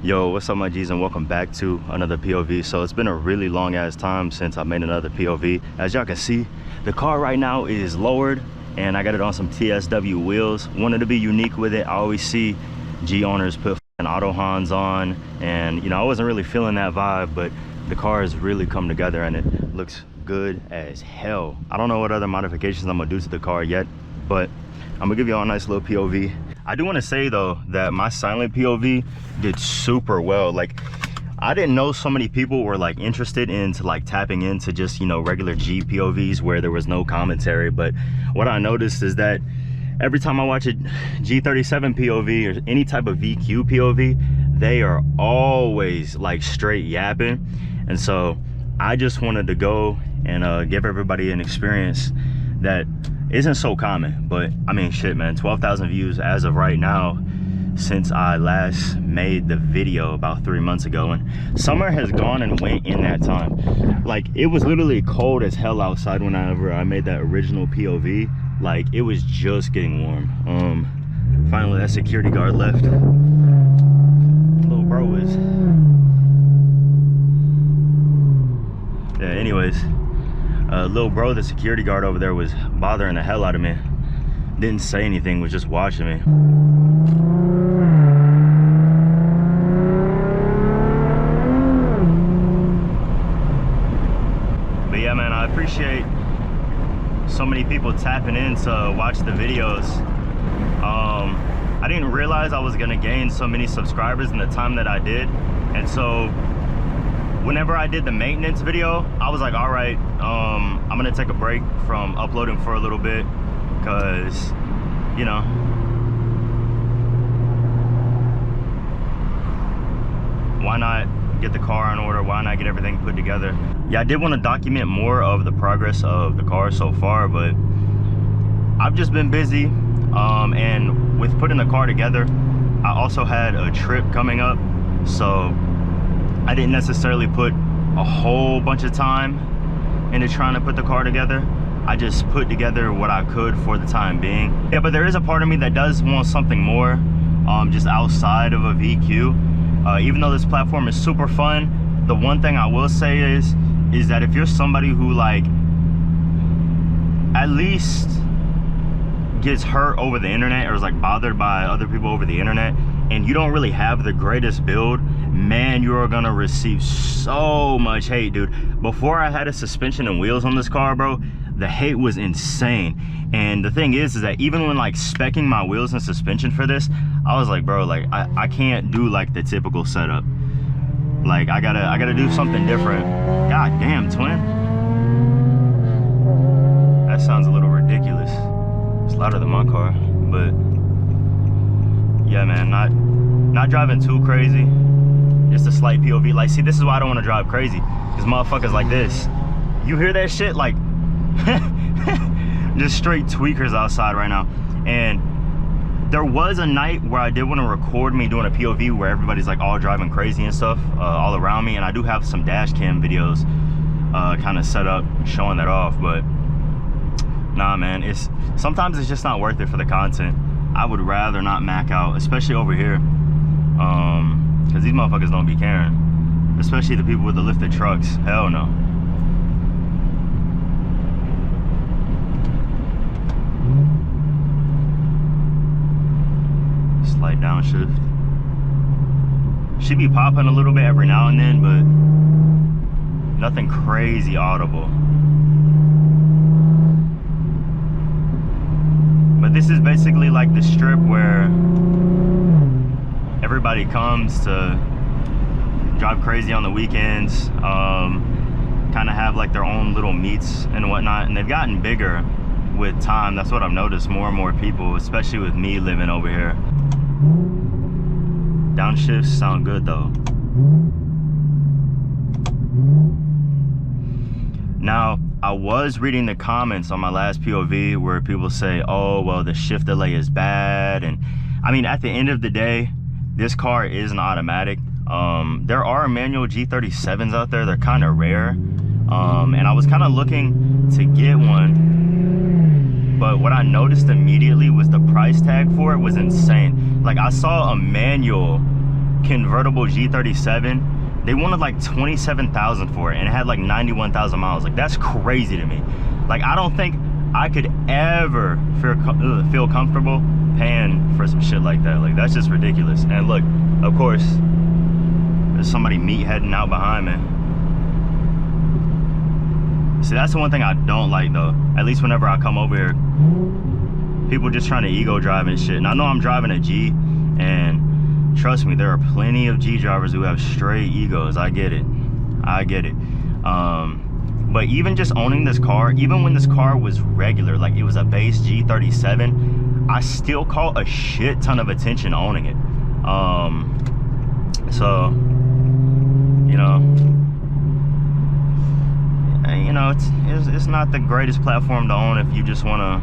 Yo, what's up my G's, and welcome back to another POV. So it's been a really long ass time since I made another POV. As y'all can see, the car right now is lowered and I got it on some TSW wheels. Wanted to be unique with it. I always see G owners put auto Hans on, and you know, I wasn't really feeling that vibe, but the car has really come together and it looks good as hell. I don't know what other modifications I'm gonna do to the car yet, but I'm gonna give you all a nice little POV. I do want to say though that my silent POV did super well. Like, I didn't know so many people were like interested into like tapping into just, you know, regular G POVs where there was no commentary. But what I noticed is that every time I watch a G37 POV or any type of VQ POV, they are always like straight yapping. And so I just wanted to go and give everybody an experience that isn't so common. But I mean, shit, man, 12,000 views as of right now since I last made the video about 3 months ago, and summer has gone and went in that time. Like, it was literally cold as hell outside whenever I made that original POV. Like, it was just getting warm. Finally that security guard left. Little bro is, yeah, anyways, little bro, the security guard over there, was bothering the hell out of me. Didn't say anything, was just watching me. But yeah, man, I appreciate so many people tapping in to watch the videos. I didn't realize I was gonna gain so many subscribers in the time that I did, and so whenever I did the maintenance video, I was like, all right, I'm gonna take a break from uploading for a little bit, because, you know, why not get the car in order? Why not get everything put together? Yeah, I did want to document more of the progress of the car so far, but I've just been busy. And with putting the car together, I also had a trip coming up, so I didn't necessarily put a whole bunch of time into trying to put the car together. I just put together what I could for the time being. Yeah, but there is a part of me that does want something more, just outside of a VQ. Even though this platform is super fun, the one thing I will say is that if you're somebody who, like, at least gets hurt over the internet or is like bothered by other people over the internet, and you don't really have the greatest build, man, you are gonna receive so much hate, dude. Before I had a suspension and wheels on this car, bro, the hate was insane. And the thing is that even when like speccing my wheels and suspension for this, I was like, bro, like I can't do like the typical setup. Like, I gotta do something different. God damn, twin, that sounds a little ridiculous. It's louder than my car. But yeah, man, not driving too crazy, just a slight POV. Like, see, this is why I don't want to drive crazy, because motherfuckers like this, you hear that shit, like just straight tweakers outside right now. And there was a night where I did want to record me doing a POV where everybody's like all driving crazy and stuff all around me, and I do have some dash cam videos kind of set up showing that off. But nah, man, sometimes it's just not worth it for the content. I would rather not mac out, especially over here, because these motherfuckers don't be caring, especially the people with the lifted trucks. Hell no. Slight downshift. She be popping a little bit every now and then, but nothing crazy audible. But this is basically like the strip where everybody comes to drive crazy on the weekends, kind of have like their own little meets and whatnot, and they've gotten bigger with time. That's what I've noticed, more and more people, especially with me living over here. Downshifts sound good though. Now, I was reading the comments on my last POV where people say, oh, well, the shift delay is bad. And I mean, at the end of the day, this car is an automatic. There are manual G37s out there. They're kind of rare. And I was kind of looking to get one, but what I noticed immediately was the price tag for it was insane. Like, I saw a manual convertible G37, they wanted like 27,000 for it, and it had like 91,000 miles. Like, that's crazy to me. Like, I don't think I could ever feel comfortable paying for some shit like that. Like, that's just ridiculous. And look, of course, there's somebody meatheading out behind me. See, that's the one thing I don't like though. At least whenever I come over here, people just trying to ego drive and shit. And I know I'm driving a G, and trust me, there are plenty of G drivers who have straight egos. I get it. I get it. But even just owning this car, even when this car was regular, like it was a base G37, I still caught a shit ton of attention owning it. So, you know, it's not the greatest platform to own if you just want to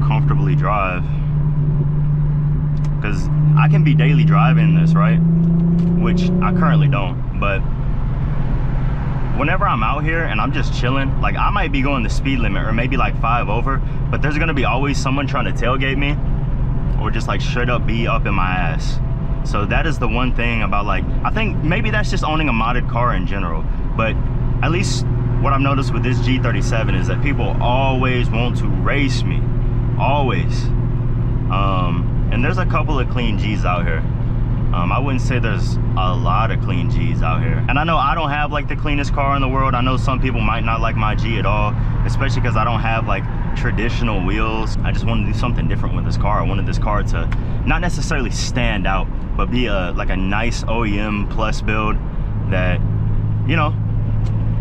comfortably drive. Because I can be daily driving this, right? Which I currently don't, but whenever I'm out here and I'm just chilling, like I might be going the speed limit or maybe like 5 over, but there's gonna be always someone trying to tailgate me or just like straight up be up in my ass. So that is the one thing about, like, I think maybe that's just owning a modded car in general, but at least what I've noticed with this G37 is that people always want to race me, always. And there's a couple of clean G's out here. I wouldn't say there's a lot of clean G's out here. And I know I don't have like the cleanest car in the world. I know some people might not like my G at all, especially because I don't have like traditional wheels. I just wanted to do something different with this car. I wanted this car to not necessarily stand out, but be like a nice OEM plus build that, you know,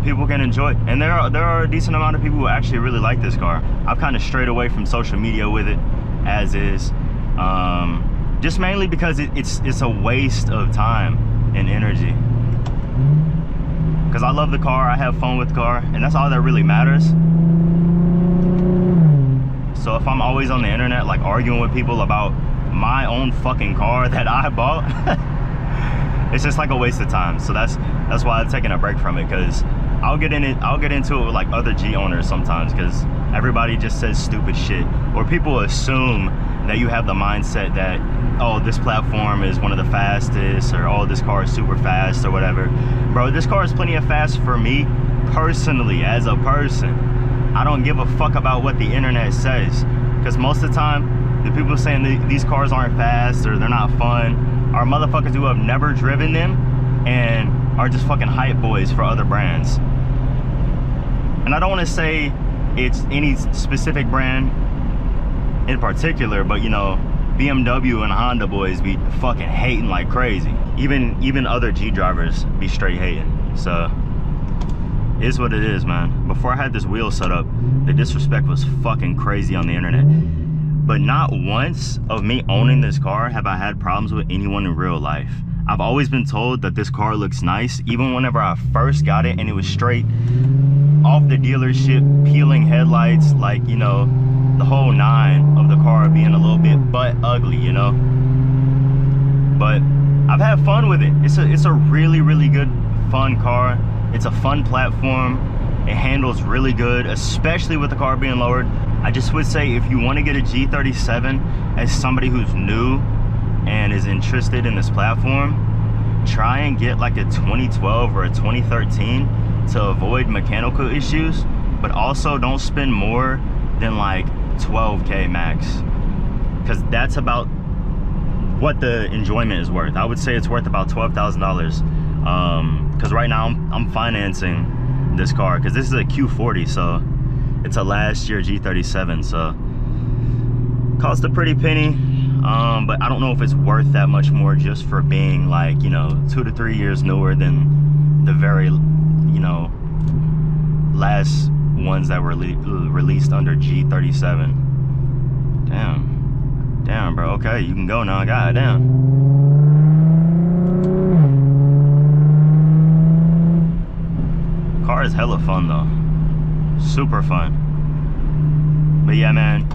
people can enjoy. And there are a decent amount of people who actually really like this car. I've kind of strayed away from social media with it as is. Just mainly because it's a waste of time and energy. Because I love the car, I have fun with the car, and that's all that really matters. So if I'm always on the internet like arguing with people about my own fucking car that I bought, it's just like a waste of time. So that's why I've taken a break from it, because I'll get into it with like other G owners sometimes, because everybody just says stupid shit, or people assume that you have the mindset that, oh, this platform is one of the fastest, or oh, this car is super fast or whatever. Bro, this car is plenty of fast for me personally as a person. I don't give a fuck about what the internet says, because most of the time the people saying that these cars aren't fast or they're not fun are motherfuckers who have never driven them and are just fucking hype boys for other brands. And I don't want to say it's any specific brand in particular, but you know, BMW and Honda boys be fucking hating like crazy. Even other G drivers be straight hating. So it's what it is, man. Before I had this wheel set up, the disrespect was fucking crazy on the internet. But not once of me owning this car have I had problems with anyone in real life. I've always been told that this car looks nice, even whenever I first got it and it was straight off the dealership, peeling headlights, like, you know, the whole nine of the car being a little bit butt ugly, you know. But I've had fun with it. It's a really, really good, fun car. It's a fun platform. It handles really good, especially with the car being lowered. I just would say, if you want to get a G37 as somebody who's new and is interested in this platform, try and get like a 2012 or a 2013 to avoid mechanical issues, but also don't spend more than like 12K max, because that's about what the enjoyment is worth. I would say it's worth about $12,000, because right now I'm financing this car, because this is a Q40, so it's a last year G37, so cost a pretty penny. But I don't know if it's worth that much more just for being like, you know, 2 to 3 years newer than the very, you know, last ones that were released under G37. Damn, bro. Okay, you can go now. God damn. Car is hella fun though. Super fun. But yeah, man,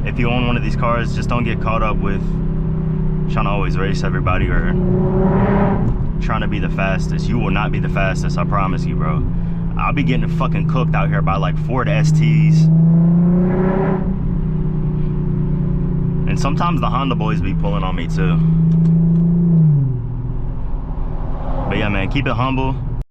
if you own one of these cars, just don't get caught up with trying to always race everybody or trying to be the fastest. You will not be the fastest, I promise you, bro. I'll be getting fucking cooked out here by like Ford STs. And sometimes the Honda boys be pulling on me too. But yeah, man, keep it humble.